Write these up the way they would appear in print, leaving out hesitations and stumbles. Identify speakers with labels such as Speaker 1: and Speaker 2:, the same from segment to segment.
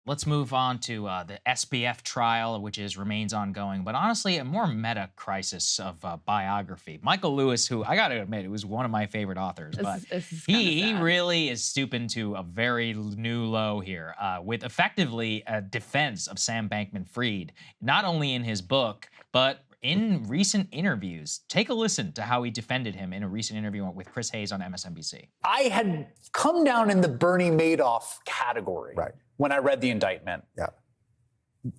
Speaker 1: Let's move on to the SBF trial, which remains ongoing, but honestly, a more meta crisis of biography. Michael Lewis, who I got to admit, was one of my favorite authors,
Speaker 2: This
Speaker 1: but
Speaker 2: is this is kind of
Speaker 1: he
Speaker 2: sad.
Speaker 1: really is stooping to a very new low here, with effectively a defense of Sam Bankman-Fried, not only in his book, but in recent interviews. Take a listen to how he defended him in a recent interview with Chris Hayes on MSNBC.
Speaker 3: I had come down in the Bernie Madoff category when I read the indictment.
Speaker 4: Yeah.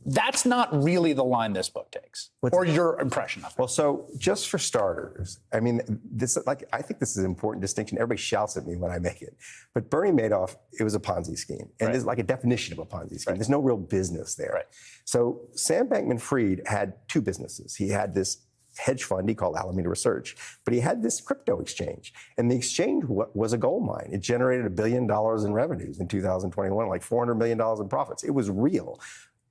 Speaker 3: That's not really the line this book takes, or your impression of it.
Speaker 4: Well, so just for starters, I mean, I think this is an important distinction. Everybody shouts at me when I make it, but Bernie Madoff, it was a Ponzi scheme, and there's like a definition of a Ponzi scheme. There's no real business there. So Sam Bankman-Fried had two businesses. He had this hedge fund he called Alameda Research, but he had this crypto exchange, and the exchange was a gold mine. It generated $1 billion in revenues in 2021, like $400 million in profits. It was real.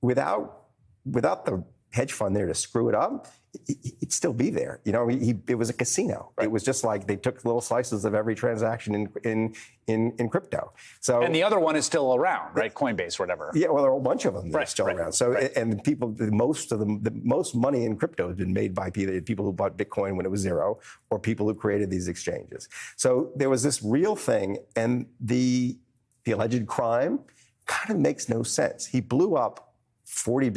Speaker 4: Without the hedge fund there to screw it up, it'd still be there. You know, it was a casino. It was just like they took little slices of every transaction in crypto. So,
Speaker 3: and the other one is still around, right? Coinbase, or whatever.
Speaker 4: Yeah, well, there are a bunch of them that are still around. So, and the most money in crypto has been made by people who bought Bitcoin when it was zero, or people who created these exchanges. So there was this real thing, and the alleged crime kind of makes no sense. He blew up a $40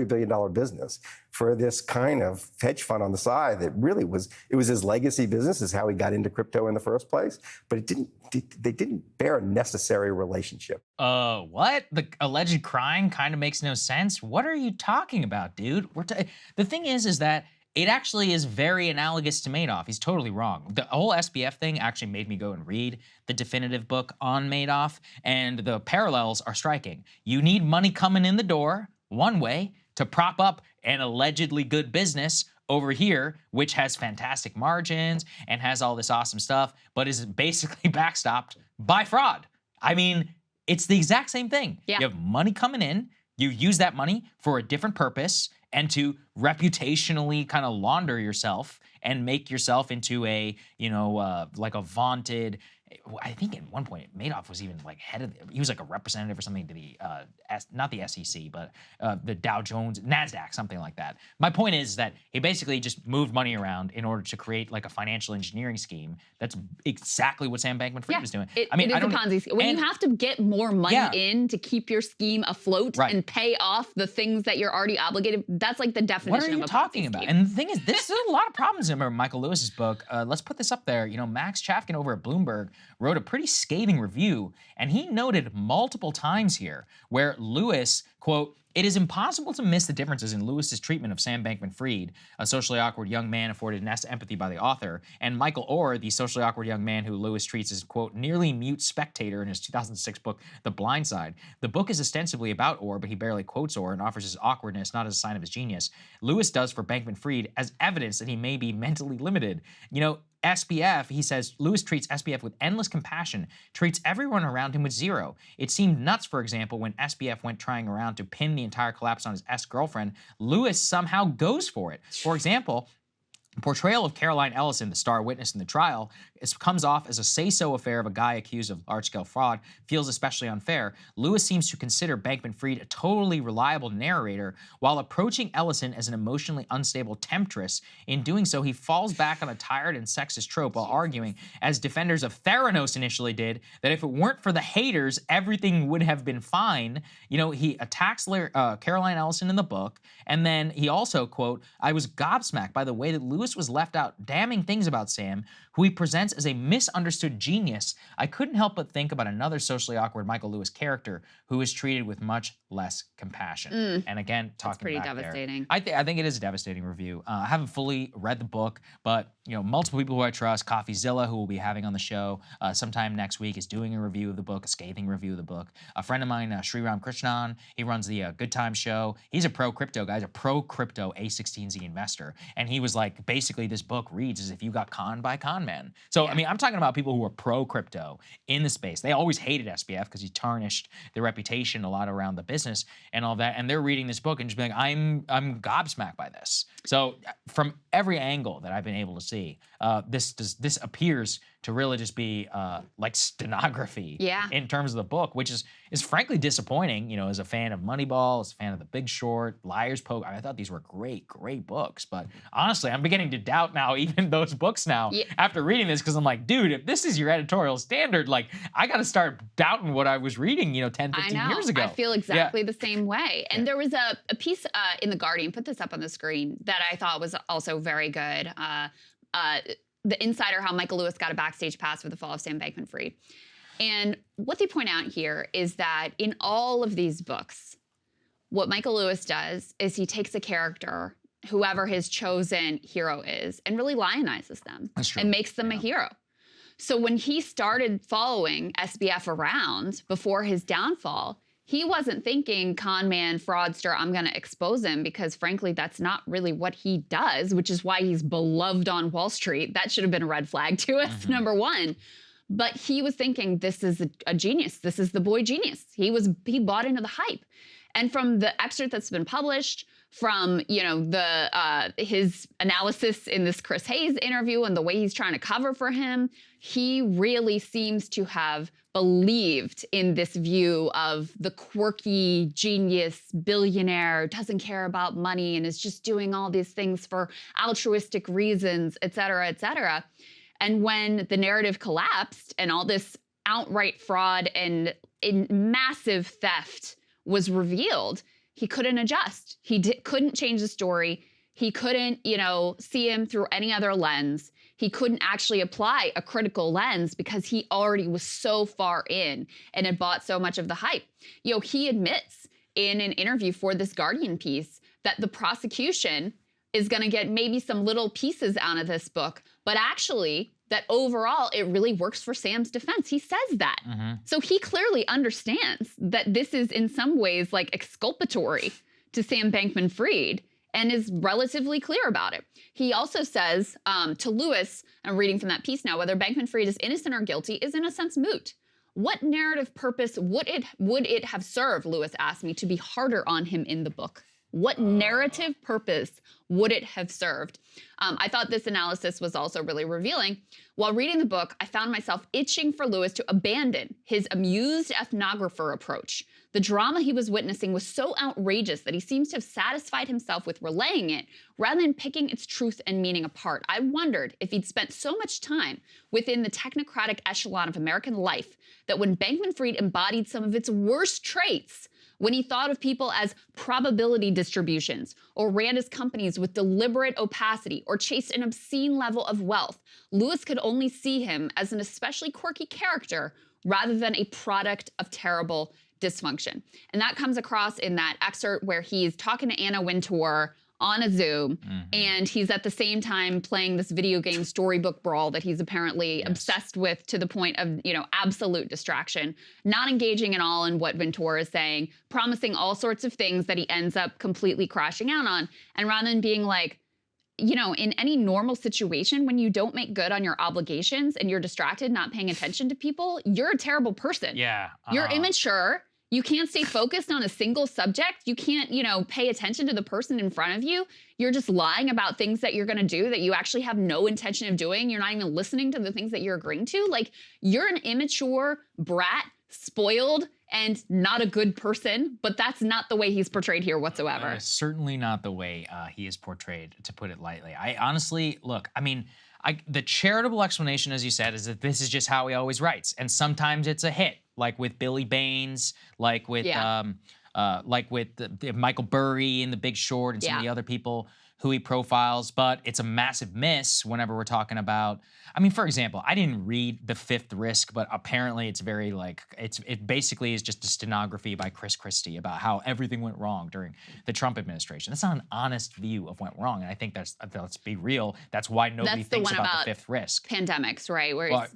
Speaker 4: billion business for this kind of hedge fund on the side that really was his legacy business, is how he got into crypto in the first place. But they didn't bear a necessary relationship.
Speaker 1: What? The alleged crime kind of makes no sense? What are you talking about, dude? The thing is that it actually is very analogous to Madoff. He's totally wrong. The whole SBF thing actually made me go and read the definitive book on Madoff, and the parallels are striking. You need money coming in the door, one way, to prop up an allegedly good business over here, which has fantastic margins and has all this awesome stuff, but is basically backstopped by fraud. I mean, it's the exact same thing.
Speaker 2: Yeah.
Speaker 1: You have money coming in, you use that money for a different purpose, and to reputationally kind of launder yourself and make yourself into a, like a vaunted, I think at one point Madoff was even like he was like a representative or something to the, not the SEC, but the Dow Jones, NASDAQ, something like that. My point is that he basically just moved money around in order to create like a financial engineering scheme. That's exactly what Sam Bankman-Fried was doing.
Speaker 2: I mean, it is a Ponzi scheme. When you have to get more money in to keep your scheme afloat and pay off the things that you're already obligated, that's like the definition of a Ponzi scheme.
Speaker 1: What are you talking about? And the thing is, this is a lot of problems in Michael Lewis's book. Let's put this up there. You know, Max Chafkin over at Bloomberg wrote a pretty scathing review, and he noted multiple times here where Lewis, quote, "It is impossible to miss the differences in Lewis's treatment of Sam Bankman-Fried, a socially awkward young man afforded nest empathy by the author, and Michael Orr, the socially awkward young man who Lewis treats as, quote, nearly mute spectator in his 2006 book, The Blind Side. The book is ostensibly about Orr, but he barely quotes Orr and offers his awkwardness not as a sign of his genius. Lewis does for Bankman-Fried as evidence that he may be mentally limited. You know, SBF, he says, Lewis treats SBF with endless compassion, treats everyone around him with zero. It seemed nuts, for example, when SBF went trying around to pin the entire collapse on his ex-girlfriend. Lewis somehow goes for it. For example, portrayal of Caroline Ellison, the star witness in the trial, comes off as a say-so affair of a guy accused of large-scale fraud, feels especially unfair. Lewis seems to consider Bankman-Fried a totally reliable narrator, while approaching Ellison as an emotionally unstable temptress. In doing so, he falls back on a tired and sexist trope while arguing, as defenders of Theranos initially did, that if it weren't for the haters, everything would have been fine. You know, he attacks Caroline Ellison in the book, and then he also, quote, "I was gobsmacked by the way that Lewis was left out damning things about Sam, who he presents as a misunderstood genius. I couldn't help but think about another socially awkward Michael Lewis character who is treated with much less compassion." And again, talking
Speaker 2: That's pretty
Speaker 1: back
Speaker 2: devastating.
Speaker 1: there, I think it is a devastating review. I haven't fully read the book, but multiple people who I trust, CoffeeZilla, who we'll be having on the show sometime next week, is doing a review of the book, a scathing review of the book. A friend of mine, Sriram Krishnan, he runs the Good Time show. He's a pro-crypto guy. He's a pro-crypto A16Z investor, and he was like, basically, this book reads as if you got conned by con men. So, I mean, I'm talking about people who are pro-crypto in the space. They always hated SBF because he tarnished their reputation a lot around the business and all that, and they're reading this book and just being like, I'm gobsmacked by this. So from every angle that I've been able to see, this appears to really just be like stenography
Speaker 2: Yeah.
Speaker 1: in terms of the book, which is frankly disappointing. You know, as a fan of Moneyball, as a fan of The Big Short, Liar's Poker, I thought these were great books. But honestly, I'm beginning to doubt now even those books now after reading this, because I'm like, dude, if this is your editorial standard, like I got to start doubting what I was reading, 10, 15 years ago.
Speaker 2: I feel exactly the same way. And there was a piece in The Guardian, put this up on the screen, that I thought was also very good. The Insider, how Michael Lewis got a backstage pass for the fall of Sam Bankman-Fried. And what they point out here is that in all of these books, what Michael Lewis does is he takes a character, whoever his chosen hero is, and really lionizes them and makes them a hero. So when he started following SBF around before his downfall, he wasn't thinking con man, fraudster, I'm going to expose him, because frankly, that's not really what he does, which is why he's beloved on Wall Street. That should have been a red flag to us, number one. But he was thinking, this is a genius. This is the boy genius. He bought into the hype. And from the excerpt that's been published, from his analysis in this Chris Hayes interview and the way he's trying to cover for him, he really seems to have believed in this view of the quirky genius billionaire, doesn't care about money and is just doing all these things for altruistic reasons, et cetera, et cetera. And when the narrative collapsed and all this outright fraud and massive theft was revealed, he couldn't adjust. He couldn't change the story. He couldn't, see him through any other lens. He couldn't actually apply a critical lens because he already was so far in and had bought so much of the hype. He admits in an interview for this Guardian piece that the prosecution is going to get maybe some little pieces out of this book, but actually that overall it really works for Sam's defense. He says that. So he clearly understands that this is in some ways like exculpatory to Sam Bankman-Fried and is relatively clear about it. He also says to Lewis, I'm reading from that piece now, whether Bankman-Fried is innocent or guilty is in a sense moot. What narrative purpose would it have served, Lewis asked me, to be harder on him in the book? What narrative purpose would it have served? I thought this analysis was also really revealing. While reading the book, I found myself itching for Lewis to abandon his amused ethnographer approach. The drama he was witnessing was so outrageous that he seems to have satisfied himself with relaying it rather than picking its truth and meaning apart. I wondered if he'd spent so much time within the technocratic echelon of American life that when Bankman-Fried embodied some of its worst traits, when he thought of people as probability distributions or ran his companies with deliberate opacity or chased an obscene level of wealth, Lewis could only see him as an especially quirky character rather than a product of terrible dysfunction. And that comes across in that excerpt where he's talking to Anna Wintour on a Zoom, and he's at the same time playing this video game storybook brawl that he's apparently obsessed with to the point of, absolute distraction, not engaging at all in what Ventura is saying, promising all sorts of things that he ends up completely crashing out on. And rather than being like, in any normal situation, when you don't make good on your obligations and you're distracted, not paying attention to people, you're a terrible person.
Speaker 1: Yeah.
Speaker 2: You're immature. You can't stay focused on a single subject. You can't, pay attention to the person in front of you. You're just lying about things that you're going to do that you actually have no intention of doing. You're not even listening to the things that you're agreeing to. Like, you're an immature brat, spoiled, and not a good person, but that's not the way he's portrayed here whatsoever.
Speaker 1: Certainly not the way he is portrayed, to put it lightly. I honestly, look, the charitable explanation, as you said, is that this is just how he always writes. And sometimes it's a hit, like with Billy Baines, like with Michael Burry in The Big Short and some of the other people who he profiles. But it's a massive miss whenever we're talking about, for example, I didn't read The Fifth Risk, but apparently it's very it basically is just a stenography by Chris Christie about how everything went wrong during the Trump administration. That's not an honest view of what went wrong. And I think let's be real, that's why nobody thinks about The Fifth Risk.
Speaker 2: Pandemics, right?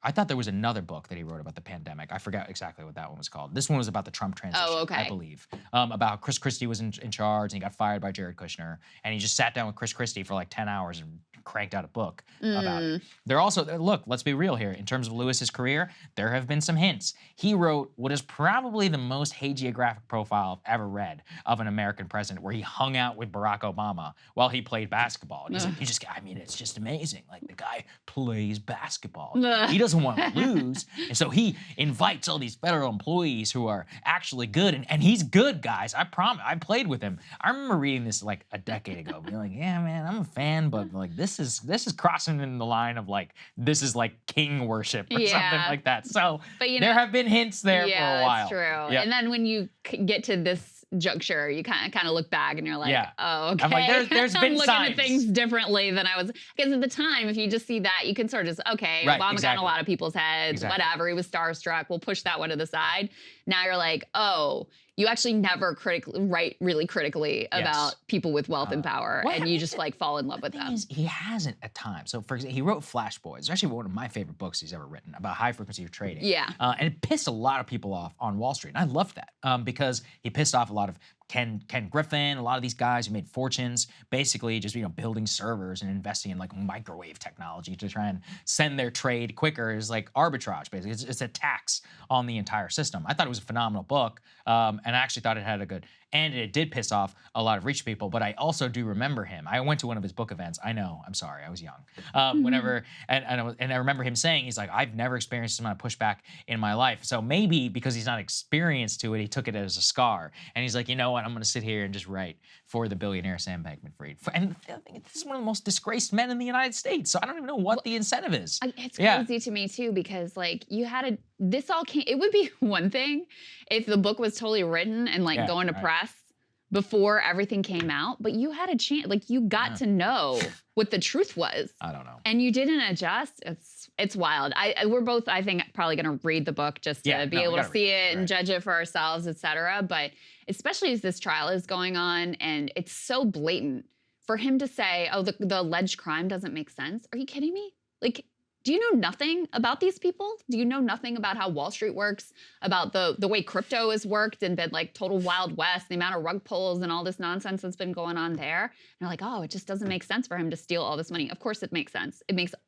Speaker 1: I thought there was another book that he wrote about the pandemic. I forgot exactly what that one was called. This one was about the Trump transition, I believe. About how Chris Christie was in charge and he got fired by Jared Kushner. And he just sat down with Chris Christie for like 10 hours and cranked out a book about it. They're also, look, let's be real here. In terms of Lewis's career, there have been some hints. He wrote what is probably the most hagiographic profile I've ever read of an American president, where he hung out with Barack Obama while he played basketball. And he's like, I mean, it's just amazing. Like, the guy plays basketball. He doesn't want to lose. And so he invites all these federal employees who are actually good. And he's good, guys. I promise. I played with him. I remember reading this like a decade ago, being like, yeah, man, I'm a fan, but like this is crossing in the line of like, this is like king worship or something like that. So
Speaker 2: but, you
Speaker 1: there
Speaker 2: know,
Speaker 1: have been hints there for a while.
Speaker 2: That's true.
Speaker 1: Yep.
Speaker 2: And then when you get to this juncture, you kind of look back and you're like, oh, okay.
Speaker 1: I'm like, there's been
Speaker 2: I'm
Speaker 1: signs.
Speaker 2: looking at things differently than I was. Because at the time, if you just see that, you can sort of just, okay, Obama got in a lot of people's heads, whatever. He was starstruck. We'll push that one to the side. Now you're like, oh, you actually never write really critically about people with wealth and power, and you just like fall in love with them.
Speaker 1: He hasn't at times. So for example, he wrote Flash Boys. It's actually one of my favorite books he's ever written about high frequency trading.
Speaker 2: Yeah.
Speaker 1: And it pissed a lot of people off on Wall Street. And I loved that because he pissed off a lot of Ken Griffin, a lot of these guys who made fortunes basically just, building servers and investing in like microwave technology to try and send their trade quicker is like arbitrage, basically. It's a tax on the entire system. I thought it was a phenomenal book, and I actually thought it had a good, and it did piss off a lot of rich people, but I also do remember him. I went to one of his book events. I know, I'm sorry, I was young. And I remember him saying, he's like, I've never experienced this amount of pushback in my life. So maybe because he's not experienced to it, he took it as a scar. And he's like, you know what, I'm gonna sit here and just write for the billionaire Sam Bankman-Fried. And I think this is one of the most disgraced men in the United States. So I don't even know what the incentive is.
Speaker 2: It's crazy to me too, because like it would be one thing if the book was totally written and like going to press before everything came out, but you had a chance, like you got to know what the truth was.
Speaker 1: I don't know.
Speaker 2: And you didn't adjust. It's wild. We're both, I think, probably going to read the book just to be able to see it and judge it for ourselves, et cetera. But especially as this trial is going on and it's so blatant for him to say, oh, the alleged crime doesn't make sense. Are you kidding me? Like, do you know nothing about these people? Do you know nothing about how Wall Street works, about the way crypto has worked and been like total Wild West, the amount of rug pulls and all this nonsense that's been going on there? And you're like, oh, it just doesn't make sense for him to steal all this money. Of course it makes sense.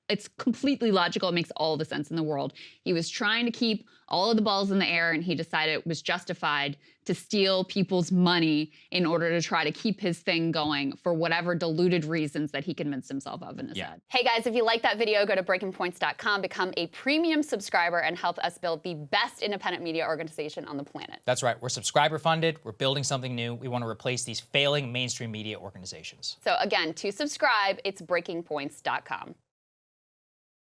Speaker 2: It's completely logical. It makes all the sense in the world. He was trying to keep all of the balls in the air, and he decided it was justified to steal people's money in order to try to keep his thing going for whatever deluded reasons that he convinced himself of in his head. Hey guys, if you like that video, go to breakingpoints.com, become a premium subscriber, and help us build the best independent media organization on the planet.
Speaker 5: That's right. We're subscriber funded. We're building something new. We want to replace these failing mainstream media organizations.
Speaker 2: So again, to subscribe, it's breakingpoints.com.